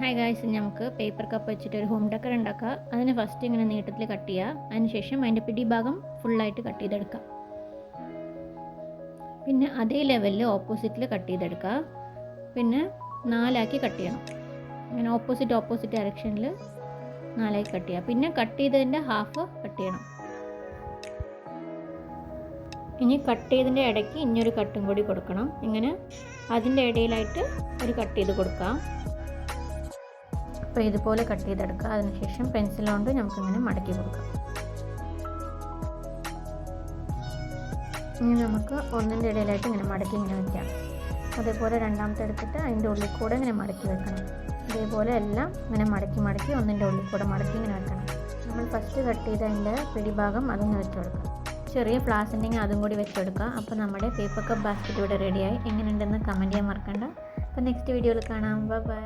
Hi guys, നമുക്ക് paper cup വെച്ചിട്ട് ഒരു ഹോം ഡെക്കർ ഉണ്ടാക്കുക. അതിന് ഫസ്റ്റ് ഇങ്ങനെ നീട്ടത്തിൽ കട്ട് ചെയ്യുക. അതിനുശേഷം അതിൻ്റെ പിടിഭാഗം ഫുള്ളായിട്ട് കട്ട് ചെയ്തെടുക്കുക. പിന്നെ അതേ ലെവലിൽ ഓപ്പോസിറ്റിൽ കട്ട് ചെയ്തെടുക്കുക. പിന്നെ 4 ആക്കി കട്ട് ചെയ്യണം. ഇങ്ങനെ ഓപ്പോസിറ്റ് ഡയറക്ഷനിൽ 4 ആക്കി കട്ട് ചെയ്യുക. പിന്നെ കട്ട് ചെയ്തതിൻ്റെ ഹാഫ് കട്ട് ചെയ്യണം. ഇനി കട്ട് ചെയ്തതിൻ്റെ ഇടയ്ക്ക് ഇനിയൊരു കട്ടും കൂടി കൊടുക്കണം. ഇങ്ങനെ അതിൻ്റെ ഇടയിലായിട്ട് ഒരു കട്ട് ചെയ്ത് കൊടുക്കാം. അപ്പോൾ ഇതുപോലെ കട്ട് ചെയ്തെടുക്കുക. അതിനുശേഷം പെൻസിൽ കൊണ്ട് നമുക്കിങ്ങനെ മടക്കി കൊടുക്കാം. ഇനി നമുക്ക് ഒന്നിൻ്റെ ഇടയിലായിട്ട് ഇങ്ങനെ മടക്കി ഇങ്ങനെ വയ്ക്കാം. അതേപോലെ രണ്ടാമത്തെ എടുത്തിട്ട് അതിൻ്റെ ഉള്ളിൽ കൂടെ ഇങ്ങനെ മടക്കി വെക്കണം. ഇതേപോലെ എല്ലാം ഇങ്ങനെ മടക്കി ഒന്നിൻ്റെ ഉള്ളിൽ കൂടെ മടക്കി ഇങ്ങനെ വെക്കണം. നമ്മൾ ഫസ്റ്റ് കട്ട് ചെയ്ത് അതിൻ്റെ പിടിഭാഗം അതൊന്ന് വെച്ച് കൊടുക്കാം. ചെറിയ ഫ്ലാസ് ഉണ്ടെങ്കിൽ അതും കൂടി വെച്ചെടുക്കുക. അപ്പോൾ നമ്മുടെ പേപ്പർ കപ്പ് ബാസ്ക്കറ്റ് ഇവിടെ റെഡിയായി. എങ്ങനെയുണ്ടെന്ന് കമൻറ്റ് ചെയ്യാൻ മറക്കണ്ട. അപ്പോൾ നെക്സ്റ്റ് വീഡിയോയിൽ കാണാം. ബൈ.